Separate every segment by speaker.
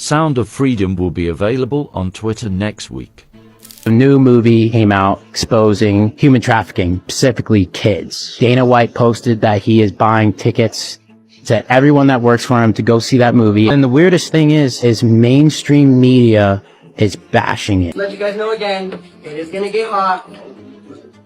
Speaker 1: Sound of Freedom will be available on Twitter next week.
Speaker 2: A new movie came out exposing human trafficking, specifically kids. Dana White posted that he is buying tickets to everyone that works for him to go see that movie. And the weirdest thing is mainstream media is bashing it.
Speaker 3: Let you guys know again, it is gonna get hot.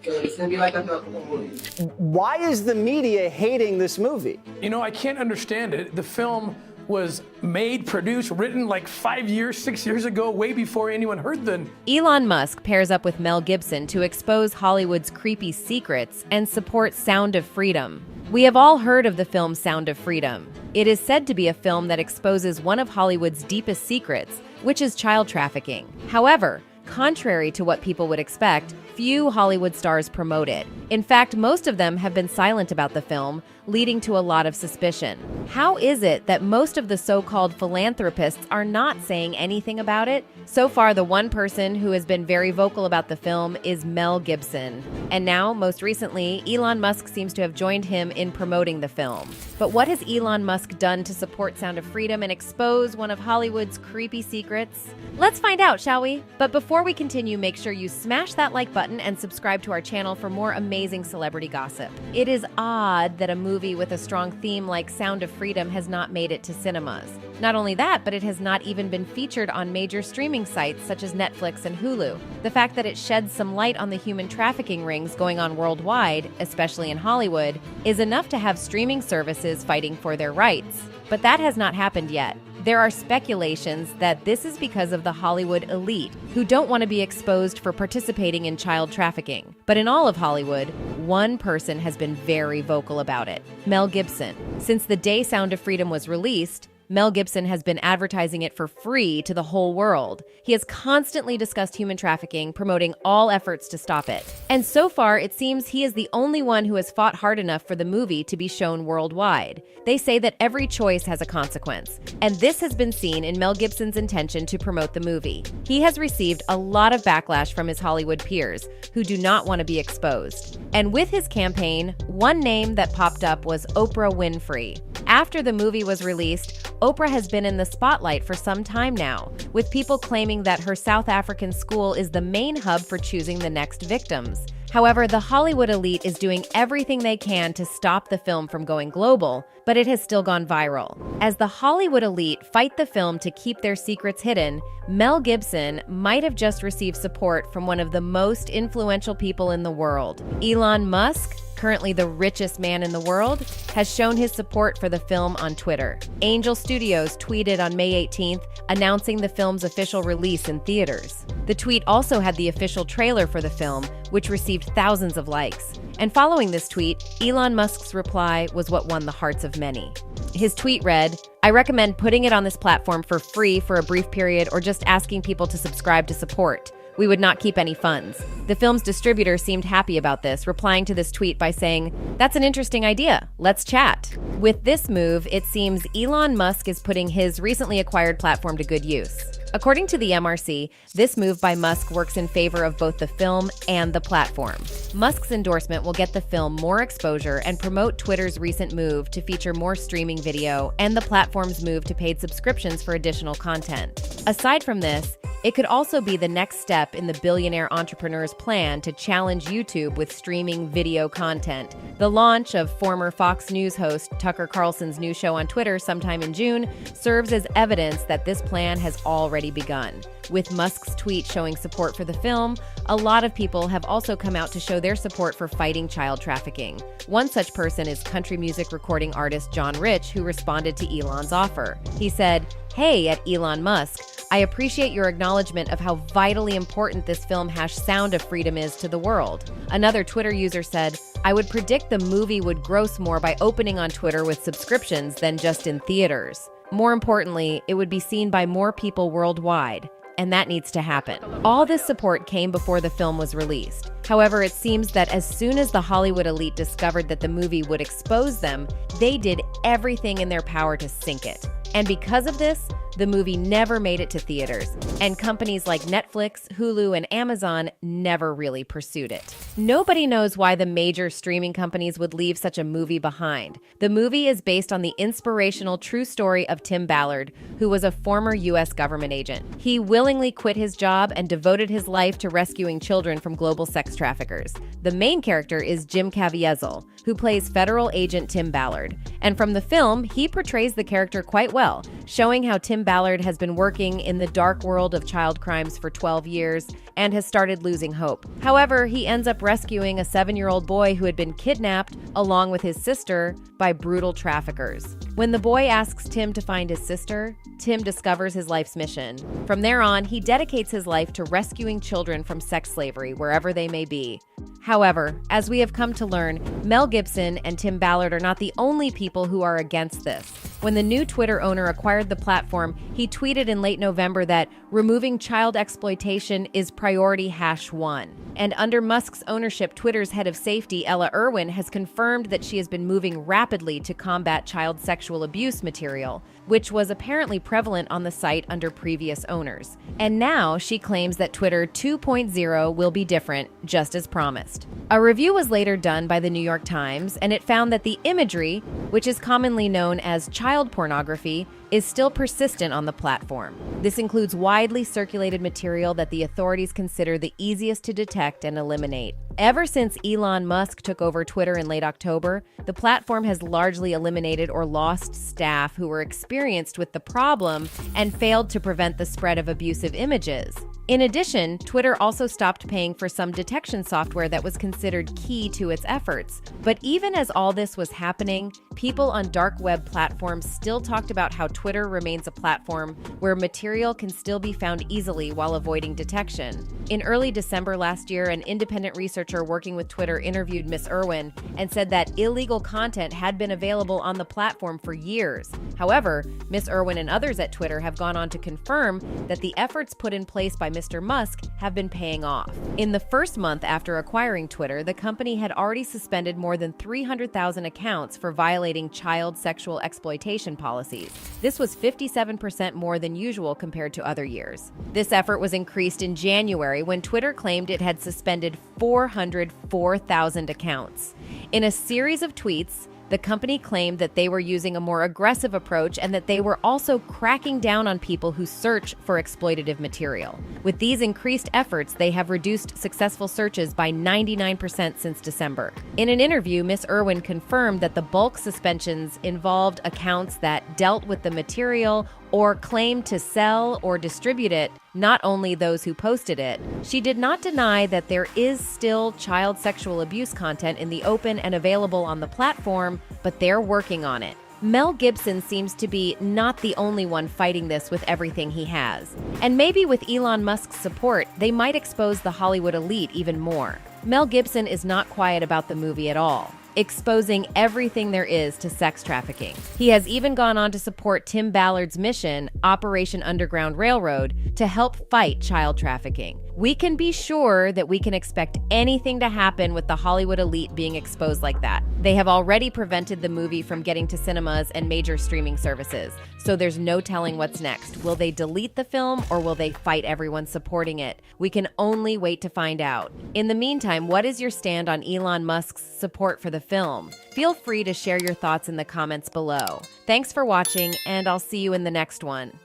Speaker 3: It's gonna be like a movie.
Speaker 4: Why is the media hating this movie?
Speaker 5: You know, I can't understand it. The film was made, produced, written like 5 years, 6 years ago, way before anyone heard them.
Speaker 6: Elon Musk pairs up with Mel Gibson to expose Hollywood's creepy secrets and support Sound of Freedom. We have all heard of the film Sound of Freedom. It is said to be a film that exposes one of Hollywood's deepest secrets, which is child trafficking. However, contrary to what people would expect, few Hollywood stars promote it. In fact, most of them have been silent about the film, leading to a lot of suspicion. How is it that most of the so-called philanthropists are not saying anything about it? So far, the one person who has been very vocal about the film is Mel Gibson. And now, most recently, Elon Musk seems to have joined him in promoting the film. But what has Elon Musk done to support Sound of Freedom and expose one of Hollywood's creepy secrets? Let's find out, shall we? But before we continue, make sure you smash that like button and subscribe to our channel for more amazing celebrity gossip. It is odd that a movie with a strong theme like Sound of Freedom has not made it to cinemas. Not only that, but it has not even been featured on major streaming sites such as Netflix and Hulu. The fact that it sheds some light on the human trafficking rings going on worldwide, especially in Hollywood, is enough to have streaming services fighting for their rights. But that has not happened yet. There are speculations that this is because of the Hollywood elite, who don't want to be exposed for participating in child trafficking. But in all of Hollywood, one person has been very vocal about it: Mel Gibson. Since the day Sound of Freedom was released, Mel Gibson has been advertising it for free to the whole world. He has constantly discussed human trafficking, promoting all efforts to stop it. And so far, it seems he is the only one who has fought hard enough for the movie to be shown worldwide. They say that every choice has a consequence, and this has been seen in Mel Gibson's intention to promote the movie. He has received a lot of backlash from his Hollywood peers, who do not want to be exposed. And with his campaign, one name that popped up was Oprah Winfrey. After the movie was released, Oprah has been in the spotlight for some time now, with people claiming that her South African school is the main hub for choosing the next victims. However, the Hollywood elite is doing everything they can to stop the film from going global, but it has still gone viral. As the Hollywood elite fight the film to keep their secrets hidden, Mel Gibson might have just received support from one of the most influential people in the world. Elon Musk, currently the richest man in the world, has shown his support for the film on Twitter. Angel Studios tweeted on May 18th, announcing the film's official release in theaters. The tweet also had the official trailer for the film, which received thousands of likes. And following this tweet, Elon Musk's reply was what won the hearts of many. His tweet read, "I recommend putting it on this platform for free for a brief period or just asking people to subscribe to support. We would not keep any funds." The film's distributor seemed happy about this, replying to this tweet by saying, "That's an interesting idea. Let's chat." With this move, it seems Elon Musk is putting his recently acquired platform to good use. According to the MRC, this move by Musk works in favor of both the film and the platform. Musk's endorsement will get the film more exposure and promote Twitter's recent move to feature more streaming video and the platform's move to paid subscriptions for additional content. Aside from this, it could also be the next step in the billionaire entrepreneur's plan to challenge YouTube with streaming video content. The launch of former Fox News host Tucker Carlson's new show on Twitter sometime in June serves as evidence that this plan has already begun. With Musk's tweet showing support for the film, a lot of people have also come out to show their support for fighting child trafficking. One such person is country music recording artist John Rich, who responded to Elon's offer. He said, "Hey, at Elon Musk, I appreciate your acknowledgement of how vitally important this film Sound of Freedom is to the world." Another Twitter user said, "I would predict the movie would gross more by opening on Twitter with subscriptions than just in theaters. More importantly, it would be seen by more people worldwide. And that needs to happen." All this support came before the film was released. However, it seems that as soon as the Hollywood elite discovered that the movie would expose them, they did everything in their power to sink it. And because of this, the movie never made it to theaters, and companies like Netflix, Hulu, and Amazon never really pursued it. Nobody knows why the major streaming companies would leave such a movie behind. The movie is based on the inspirational true story of Tim Ballard, who was a former U.S. government agent. He willingly quit his job and devoted his life to rescuing children from global sex traffickers. The main character is Jim Caviezel, who plays federal agent Tim Ballard. And from the film, he portrays the character quite well, showing how Tim Ballard has been working in the dark world of child crimes for 12 years and has started losing hope. However, he ends up rescuing a 7-year-old boy who had been kidnapped, along with his sister, by brutal traffickers. When the boy asks Tim to find his sister, Tim discovers his life's mission. From there on, he dedicates his life to rescuing children from sex slavery wherever they may be. However, as we have come to learn, Mel Gibson and Tim Ballard are not the only people who are against this. When the new Twitter owner acquired the platform, he tweeted in late November that removing child exploitation is priority #1. And under Musk's ownership, Twitter's head of safety, Ella Irwin, has confirmed that she has been moving rapidly to combat child sexual abuse material, which was apparently prevalent on the site under previous owners. And now she claims that Twitter 2.0 will be different, just as promised. A review was later done by the New York Times, and it found that the imagery, which is commonly known as child pornography, is still persistent on the platform. This includes widely circulated material that the authorities consider the easiest to detect and eliminate. Ever since Elon Musk took over Twitter in late October, the platform has largely eliminated or lost staff who were experienced with the problem and failed to prevent the spread of abusive images. In addition, Twitter also stopped paying for some detection software that was considered key to its efforts. But even as all this was happening, people on dark web platforms still talked about how Twitter remains a platform where material can still be found easily while avoiding detection. In early December last year, an independent researcher working with Twitter interviewed Ms. Irwin and said that illegal content had been available on the platform for years. However, Ms. Irwin and others at Twitter have gone on to confirm that the efforts put in place by Mr. Musk have been paying off. In the first month after acquiring Twitter, the company had already suspended more than 300,000 accounts for violating child sexual exploitation policies. This was 57% more than usual compared to other years. This effort was increased in January when Twitter claimed it had suspended 404,000 accounts. In a series of tweets, the company claimed that they were using a more aggressive approach and that they were also cracking down on people who search for exploitative material. With these increased efforts, they have reduced successful searches by 99% since December. In an interview, Ms. Irwin confirmed that the bulk suspensions involved accounts that dealt with the material or claimed to sell or distribute it, not only those who posted it. She did not deny that there is still child sexual abuse content in the open and available on the platform, but they're working on it. Mel Gibson seems to be not the only one fighting this with everything he has. And maybe with Elon Musk's support, they might expose the Hollywood elite even more. Mel Gibson is not quiet about the movie at all, exposing everything there is to sex trafficking. He has even gone on to support Tim Ballard's mission, Operation Underground Railroad, to help fight child trafficking. We can be sure that we can expect anything to happen with the Hollywood elite being exposed like that. They have already prevented the movie from getting to cinemas and major streaming services, so there's no telling what's next. Will they delete the film or will they fight everyone supporting it? We can only wait to find out. In the meantime, what is your stand on Elon Musk's support for the film? Feel free to share your thoughts in the comments below. Thanks for watching, and I'll see you in the next one.